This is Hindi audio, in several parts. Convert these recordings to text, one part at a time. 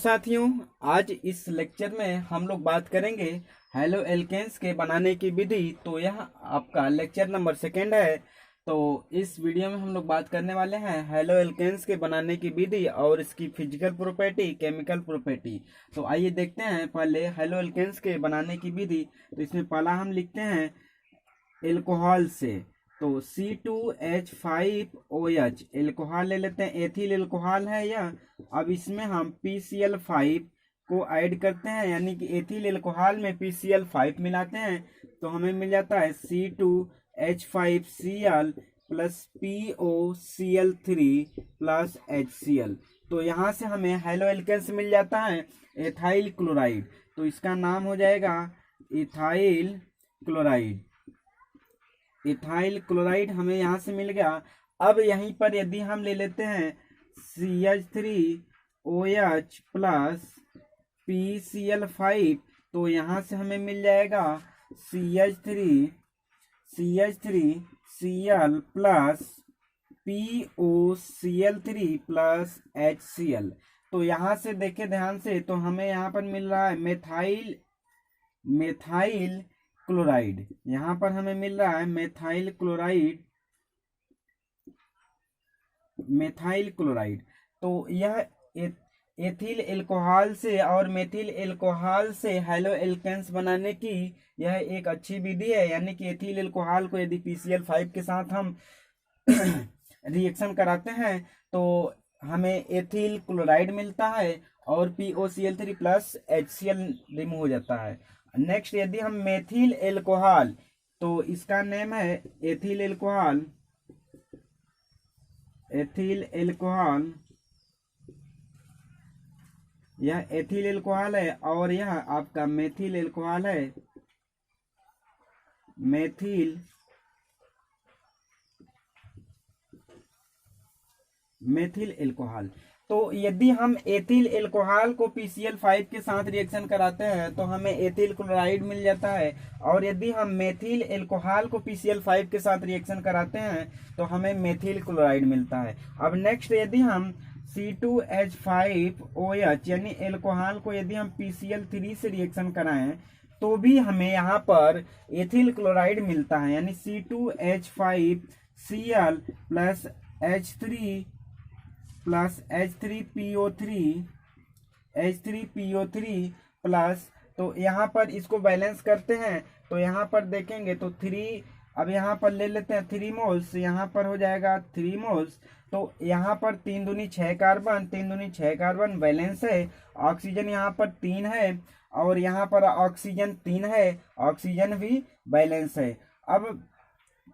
साथियों, आज इस लेक्चर में हम लोग बात करेंगे हेलो एल्केन्स के बनाने की विधि। तो यह आपका लेक्चर नंबर 2 है। तो इस वीडियो में हम लोग बात करने वाले हैं हेलो एल्केन्स के बनाने की विधि और इसकी फिजिकल प्रॉपर्टी, केमिकल प्रॉपर्टी। तो आइए देखते हैं पहले हेलो एल्केन्स के बनाने की विधि। तो इसमें पहला हम लिखते हैं एल्कोहल से, तो C2H5OH एल्कोहल ले लेते हैं। एथिल एल्कोहल है यह। अब इसमें हम PCl5 को ऐड करते हैं, यानी कि एथिल एल्कोहल में PCl5 मिलाते हैं तो हमें मिल जाता है C2H5Cl plus POCl3 plus HCl। तो यहाँ से हमें हेलो एल्केन्स मिल जाता है एथाइल क्लोराइड। तो इसका नाम हो जाएगा इथाइल क्लोराइड। इथाइल क्लोराइड हमें यहाँ से मिल गया। अब यहीं पर यदि हम ले लेते हैं CH3OH प्लस PCl5, तो यहाँ से हमें मिल जाएगा CH3Cl plus POCl3 plus HCl। तो यहाँ से देखें ध्यान से, तो हमें यहाँ पर मिल रहा है मेथाइल क्लोराइड। यहाँ पर हमें मिल रहा है मेथाइल क्लोराइड। तो यह एथिल एल्कोहल से और मेथिल एल्कोहल से हेलो एल्केन्स बनाने की यह एक अच्छी विधि है। यानी कि एथिल एल्कोहल को यदि PCl5 के साथ हम रिएक्शन कराते हैं तो हमें एथिल क्लोराइड मिलता है और POCl3 प्लस HCl रिमूव हो जाता है। नेक्स्ट यदि हम मेथिल एल्कोहल, तो इसका नेम है एथिल एल्कोहल। यह एथिल एल्कोहल है और यह आपका मेथिल एल्कोहल है। Methyl alcohol. तो यदि हम एथिल एल्कोहल को PCl5 के साथ रिएक्शन कराते हैं तो हमें एथिल क्लोराइड मिल जाता है, और यदि हम मेथिल एल्कोहल को PCl5 के साथ रिएक्शन कराते हैं तो हमें मेथिल क्लोराइड मिलता है। अब नेक्स्ट यदि हम C2H5OH यानी एल्कोहल को यदि हम PCl3 से रिएक्शन कराएं तो भी हमें यहाँ पर एथिल क्लोराइड मिलता है, यानी C2H5Cl प्लस H3PO3 प्लस, तो यहाँ पर इसको बैलेंस करते हैं तो यहाँ पर देखेंगे तो 3, अब यहाँ पर ले लेते हैं 3 मोल्स, यहाँ पर हो जाएगा 3 मोल्स। तो यहाँ पर 3 दूनी 6 कार्बन बैलेंस है। ऑक्सीजन यहाँ पर 3 है और यहाँ पर ऑक्सीजन 3 है, ऑक्सीजन भी बैलेंस है। अब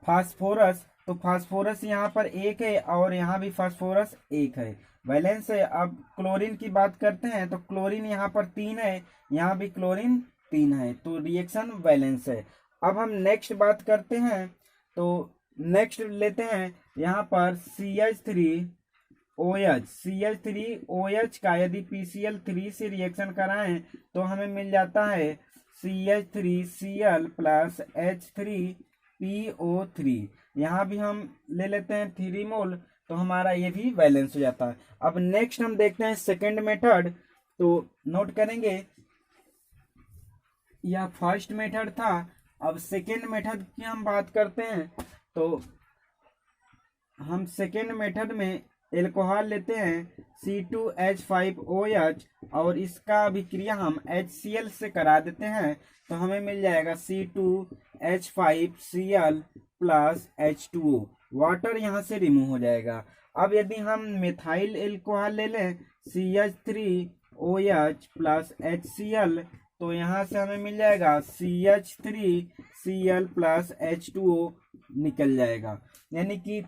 फास्फोरस, तो फास्फोरस यहाँ पर 1 है और यहाँ भी फास्फोरस 1 है, बैलेंस है। अब क्लोरीन की बात करते हैं तो क्लोरीन यहाँ पर 3 है, यहाँ भी क्लोरीन 3 है, तो रिएक्शन बैलेंस है। अब हम नेक्स्ट बात करते हैं, तो नेक्स्ट लेते हैं यहाँ पर CH3OH का यदि PCl3 से रिएक्शन कराएं तो हमें मिल जाता है CH3Cl प्लस H3PO3। यहाँ भी हम ले लेते हैं 3 मोल, तो हमारा ये भी बैलेंस हो जाता है। अब नेक्स्ट हम देखते हैं सेकंड मेथड। तो नोट करेंगे यह फर्स्ट मेथड था। अब सेकंड मेथड की हम बात करते हैं, तो हम सेकंड मेथड में एल्कोहल लेते हैं C2H5OH और इसका अभिक्रिया हम HCl से करा देते हैं तो हमें मिल जाएगा C2H5Cl प्लस H2O। वाटर यहाँ से रिमूव हो जाएगा। अब यदि हम मेथाइल एल्कोहल ले लें CH3OH प्लस HCl, तो यहाँ से हमें मिल जाएगा CH3Cl प्लस H2O निकल जाएगा। यानी कि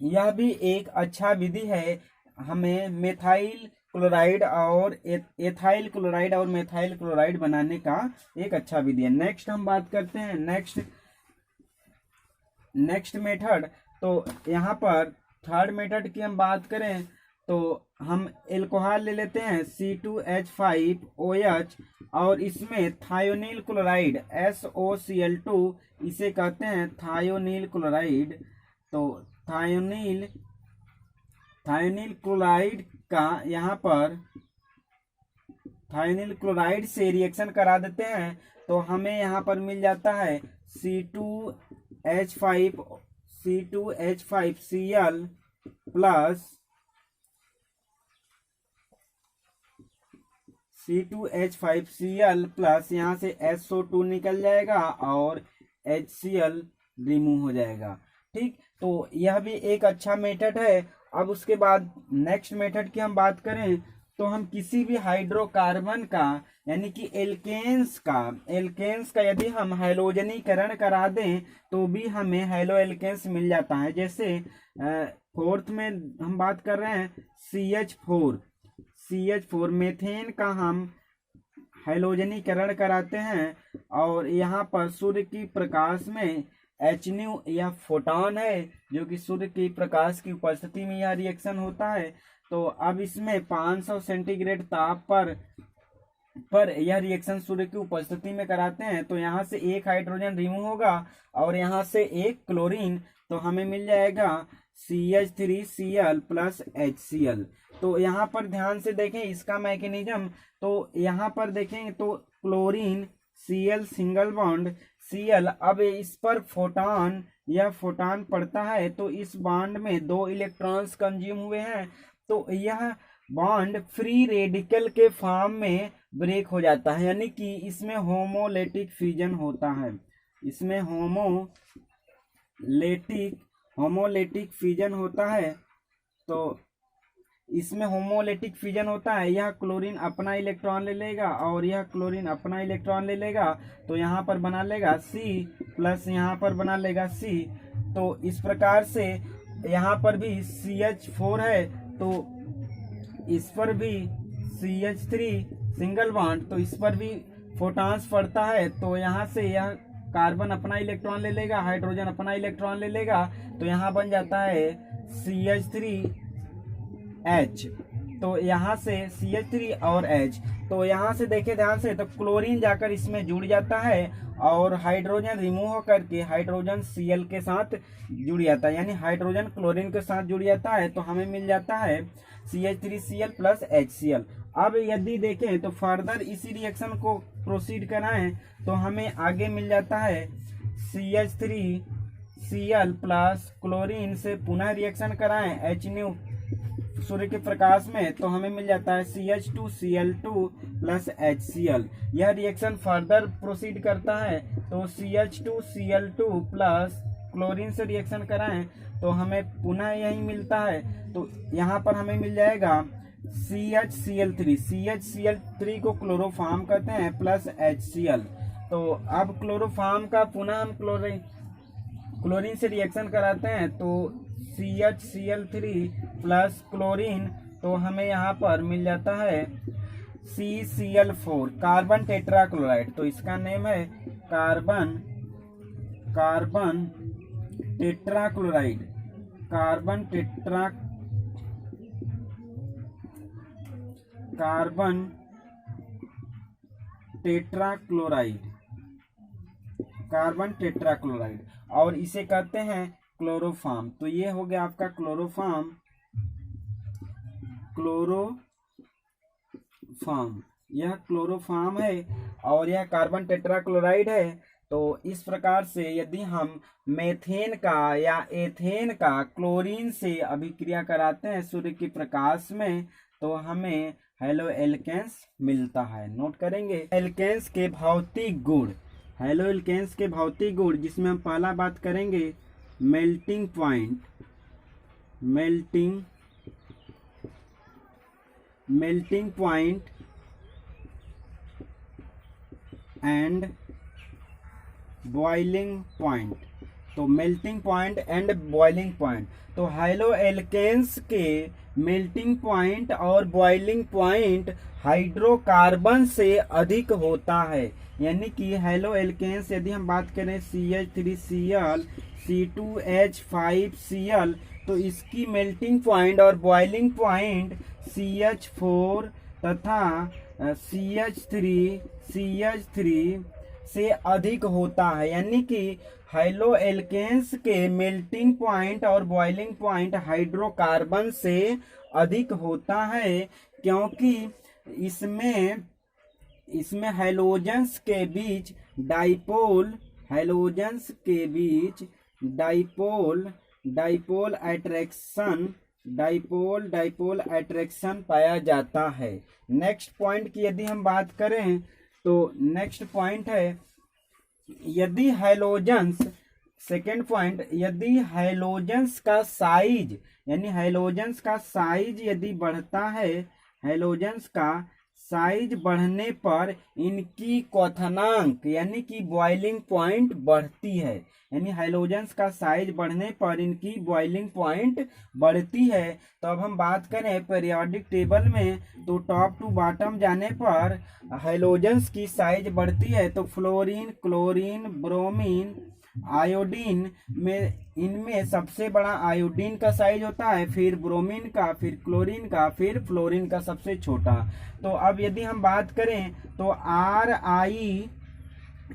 यह भी एक अच्छा विधि है, हमें मेथाइल क्लोराइड और एथाइल क्लोराइड और मेथाइल क्लोराइड बनाने का एक अच्छा विधि है। नेक्स्ट हम बात करते हैं नेक्स्ट मेथड। तो यहाँ पर थर्ड मेथड की हम बात करें तो हम एल्कोहल ले लेते हैं C2H5OH और इसमें थायोनील क्लोराइड SOCl2, इसे कहते हैं थायोनील क्लोराइड। तो थायोनील क्लोराइड का यहाँ पर इथाइल क्लोराइड से रिएक्शन करा देते हैं तो हमें यहाँ पर मिल जाता है C2H5Cl प्लस यहाँ से SO2 निकल जाएगा और HCl रिमूव हो जाएगा। ठीक, तो यह भी एक अच्छा मेथड है। अब उसके बाद नेक्स्ट मेथड की हम बात करें तो हम किसी भी हाइड्रोकार्बन का यानी कि एल्केन्स का यदि हम हैलोजनीकरण करा दें तो भी हमें हैलो एल्केन्स मिल जाता है। जैसे फोर्थ में हम बात कर रहे हैं CH4 मेथेन का हम हैलोजनीकरण कराते हैं और यहाँ पर सूर्य की प्रकाश में HNu यह फोटॉन है जो कि सूर्य की प्रकाश की उपस्थिति में यह रिएक्शन होता है। तो अब इसमें 500 सेंटीग्रेड ताप पर यह रिएक्शन सूर्य की उपस्थिति में कराते हैं तो यहाँ से एक हाइड्रोजन रिमूव होगा और यहाँ से एक क्लोरीन, तो हमें मिल जाएगा CH3Cl प्लस HCl। तो यहाँ पर ध्यान से देखें इसका मैकेनिज्म, तो यहाँ पर देखेंगे तो chlorine Cl single bond Cl, अब इस पर यह फोटॉन पड़ता है तो इस बॉन्ड में 2 इलेक्ट्रॉन्स कंज्यूम हुए हैं तो यह बॉन्ड फ्री रेडिकल के फॉर्म में ब्रेक हो जाता है, यानी कि इसमें होमोलेटिक फ्यूजन होता है। इसमें होमोलेटिक फ्यूजन होता है तो इसमें होमोलेटिक फ्यूजन होता है। यह क्लोरीन अपना इलेक्ट्रॉन ले लेगा और यह क्लोरीन अपना इलेक्ट्रॉन ले लेगा तो यहाँ पर बना लेगा C प्लस यहाँ पर बना लेगा C। तो इस प्रकार से यहाँ पर भी CH4 है तो इस पर भी CH3 सिंगल बॉन्ड, तो इस पर भी फोटॉन्स पड़ता है तो यहाँ से यह कार्बन अपना इलेक्ट्रॉन ले लेगा, हाइड्रोजन अपना इलेक्ट्रॉन ले लेगा तो यहाँ बन जाता है CH3H। तो यहाँ से CH3 और H, तो यहाँ से देखें ध्यान से तो क्लोरीन जाकर इसमें जुड़ जाता है और हाइड्रोजन रिमूव होकर के हाइड्रोजन Cl के साथ जुड़ जाता है, यानी हाइड्रोजन क्लोरीन के साथ जुड़ जाता है तो हमें मिल जाता है CH3Cl प्लस HCl। अब यदि देखें तो फर्दर इसी रिएक्शन को प्रोसीड कराएं तो हमें आगे मिल जाता है CH3Cl प्लस क्लोरीन से पुनः रिएक्शन कराएं HNu सूर्य के प्रकाश में तो हमें मिल जाता है CH2Cl2 प्लस HCl। यह रिएक्शन फर्दर प्रोसीड करता है तो CH2Cl2 प्लस क्लोरीन से रिएक्शन कराएं तो हमें पुनः यही मिलता है। तो यहाँ पर हमें मिल जाएगा CHCl3 को क्लोरोफॉर्म कहते हैं प्लस HCl। तो अब क्लोरोफॉर्म का पुनः हम क्लोरीन से रिएक्शन कराते हैं तो CHCl3 प्लस क्लोरीन, तो हमें यहाँ पर मिल जाता है CCl4 कार्बन टेट्राक्लोराइड। तो इसका नेम है कार्बन टेट्राक्लोराइड, कार्बन टेट्राक्लोराइड और इसे कहते हैं क्लोरोफॉर्म। तो ये हो गया आपका क्लोरोफॉर्म, यह क्लोरोफॉर्म है और यह कार्बन टेट्राक्लोराइड है। तो इस प्रकार से यदि हम मेथेन का या एथेन का क्लोरीन से अभिक्रिया कराते हैं सूर्य के प्रकाश में तो हमें हेलो एल्केन्स मिलता है। नोट करेंगे एल्केन्स के भौतिक गुण, हेलो एल्केन्स के भौतिक गुण जिसमें हम पहला बात करेंगे melting point and boiling point. तो melting point and boiling point, तो हेलो एल्केन्स के मेल्टिंग पॉइंट और बॉइलिंग पॉइंट हाइड्रोकार्बन से अधिक होता है। यानी कि हेलो एल्केन्स यदि हम बात करें CH3Cl C2H5Cl तो इसकी मेल्टिंग पॉइंट और बॉइलिंग पॉइंट CH4 तथा CH3 से अधिक होता है। यानी कि हेलो एल्केन्स के मेल्टिंग पॉइंट और बॉइलिंग पॉइंट हाइड्रोकार्बन से अधिक होता है क्योंकि इसमें इसमें हैलोजेंस के बीच डाइपोल, हैलोजेंस के बीच dipole dipole attraction, dipole attraction पाया जाता है। नेक्स्ट पॉइंट की यदि हम बात करें तो नेक्स्ट पॉइंट है, यदि हैलोजेंस, सेकेंड पॉइंट, यदि हैलोजेंस का साइज, यानी हैलोजेंस का साइज यदि बढ़ता है, हैलोजेंस का साइज बढ़ने पर इनकी क्वथनांक यानी कि बॉइलिंग पॉइंट बढ़ती है, यानी हैलोजेंस का साइज बढ़ने पर इनकी बॉइलिंग पॉइंट बढ़ती है। तो अब हम बात करें पीरियोडिक टेबल में, तो टॉप टू बॉटम जाने पर हैलोजेंस की साइज बढ़ती है। तो फ्लोरीन, क्लोरीन, ब्रोमीन, आयोडीन में, इनमें सबसे बड़ा आयोडीन का साइज होता है, फिर ब्रोमीन का, फिर क्लोरीन का, फिर फ्लोरीन का सबसे छोटा। तो अब यदि हम बात करें तो RI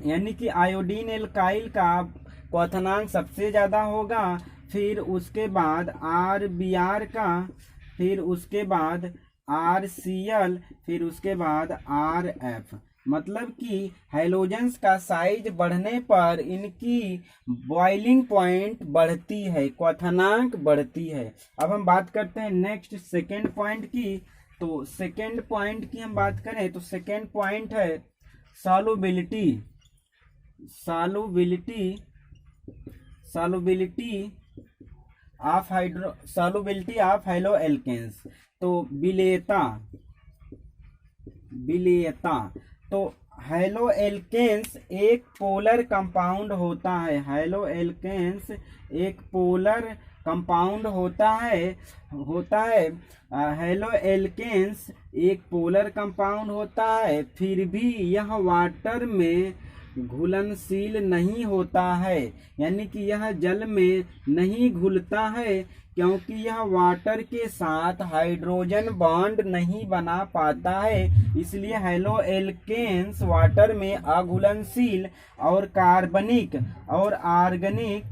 यानी कि आयोडीन एल्काइल का क्वथनांक सबसे ज्यादा होगा, फिर उसके बाद RBr का, फिर उसके बाद RCl, फिर उसके बाद RF। मतलब कि हैलोजेंस का साइज बढ़ने पर इनकी बॉइलिंग पॉइंट बढ़ती है, क्वथनांक बढ़ती है। अब हम बात करते हैं नेक्स्ट सेकेंड पॉइंट की। तो सेकेंड पॉइंट की हम बात करें तो सेकेंड पॉइंट है solubility, solubility of halo alkanes. तो विलेयता, तो हैलो एल्केन्स एक पोलर कंपाउंड होता है, हैलो एल्केन्स एक पोलर कंपाउंड होता है हैलो एल्केन्स एक पोलर कंपाउंड होता है, फिर भी यह वाटर में घुलनशील नहीं होता है, यानी कि यह जल में नहीं घुलता है क्योंकि यह वाटर के साथ हाइड्रोजन बॉन्ड नहीं बना पाता है। इसलिए हैलो एल्केन्स वाटर में अघुलनशील और कार्बनिक और ऑर्गेनिक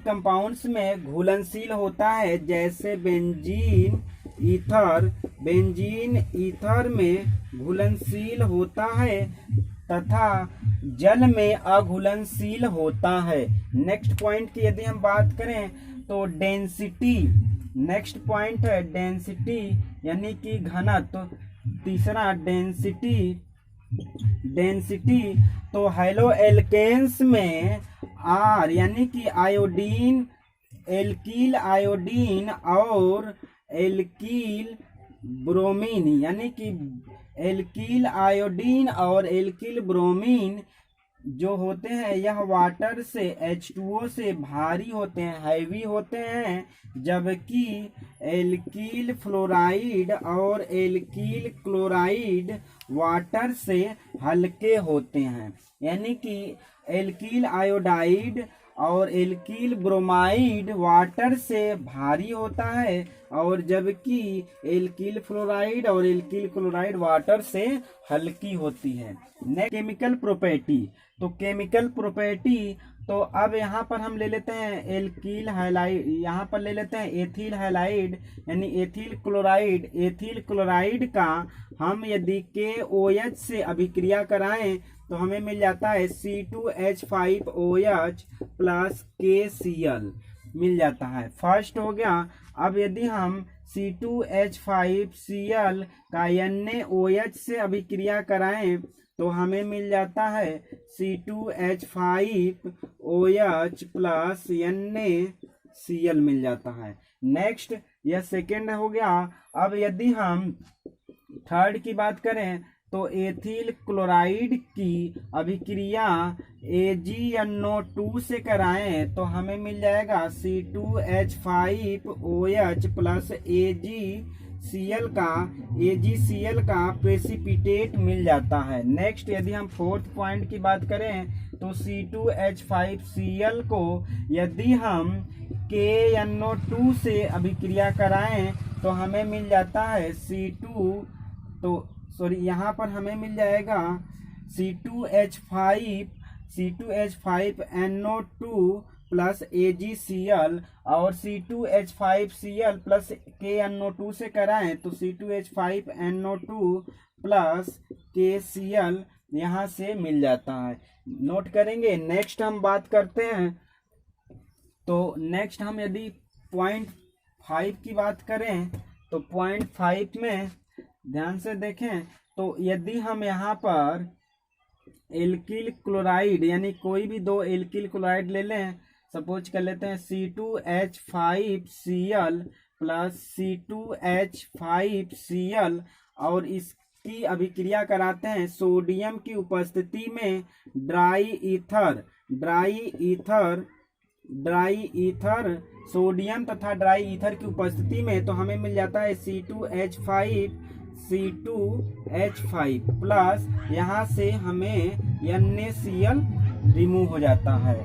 कंपाउंड्स में घुलनशील होता है, जैसे बेंजीन ईथर में घुलनशील होता है तथा जल में अघुलनशील होता है। नेक्स्ट पॉइंट की यदि हम बात करें तो डेंसिटी, नेक्स्ट पॉइंट है डेंसिटी यानी कि घनत्व। तीसरा डेंसिटी, तो हैलो एल्केन्स में R यानी कि आयोडीन, एल्कील आयोडीन और एल्कील ब्रोमीन, यानी कि एल्कील आयोडीन और एल्कील ब्रोमीन जो होते हैं यह वाटर से H2O से भारी होते हैं, हैवी होते हैं, जबकि एल्कील फ्लोराइड और एल्कील क्लोराइड वाटर से हल्के होते हैं। यानी कि एल्कील आयोडाइड और एल्कील ब्रोमाइड वाटर से भारी होता है और जबकि एल्कील फ्लोराइड और एल्कील क्लोराइड वाटर से हल्की होती है। नेक्स्ट केमिकल प्रॉपर्टी, तो केमिकल प्रॉपर्टी, तो अब यहाँ पर हम ले लेते हैं एल्कील हैलाइड, यहाँ पर ले लेते हैं एथिल हैलाइड यानी एथिल क्लोराइड का हम यदि KOH से अभिक्रिया कराएं तो हमें मिल जाता है C2H5OH प्लस KCl मिल जाता है। फर्स्ट हो गया। अब यदि हम C2H5Cl का NaOH से अभिक्रिया कराएं तो हमें मिल जाता है C2H5OH प्लस NaCl मिल जाता है। नेक्स्ट, यह सेकेंड हो गया। अब यदि हम थर्ड की बात करें तो एथिल क्लोराइड की अभिक्रिया AgNO2 से कराएं तो हमें मिल जाएगा C2H5OH प्लस AgCl का प्रेसिपिटेट मिल जाता है। नेक्स्ट, यदि हम फोर्थ पॉइंट की बात करें तो C2H5Cl को यदि हम KNO2 से अभिक्रिया कराएं तो हमें मिल जाता है यहाँ पर हमें मिल जाएगा C2H5NO2 प्लस AgCl और C2H5Cl प्लस KNO2 से कराएं तो C2H5NO2 प्लस KCl यहाँ से मिल जाता है। नोट करेंगे। नेक्स्ट हम बात करते हैं, तो नेक्स्ट हम यदि 0.5 की बात करें तो 0.5 में ध्यान से देखें तो यदि हम यहाँ पर एल्किल क्लोराइड यानी कोई भी दो एल्किल क्लोराइड ले लें, सपोज कर लेते हैं C2H5Cl प्लस C2H5Cl और इसकी अभिक्रिया कराते हैं सोडियम की उपस्थिति में ड्राई ईथर सोडियम तथा ड्राई ईथर की उपस्थिति में, तो हमें मिल जाता है C2H5 प्लस यहाँ से हमें NaCl रिमूव हो जाता है।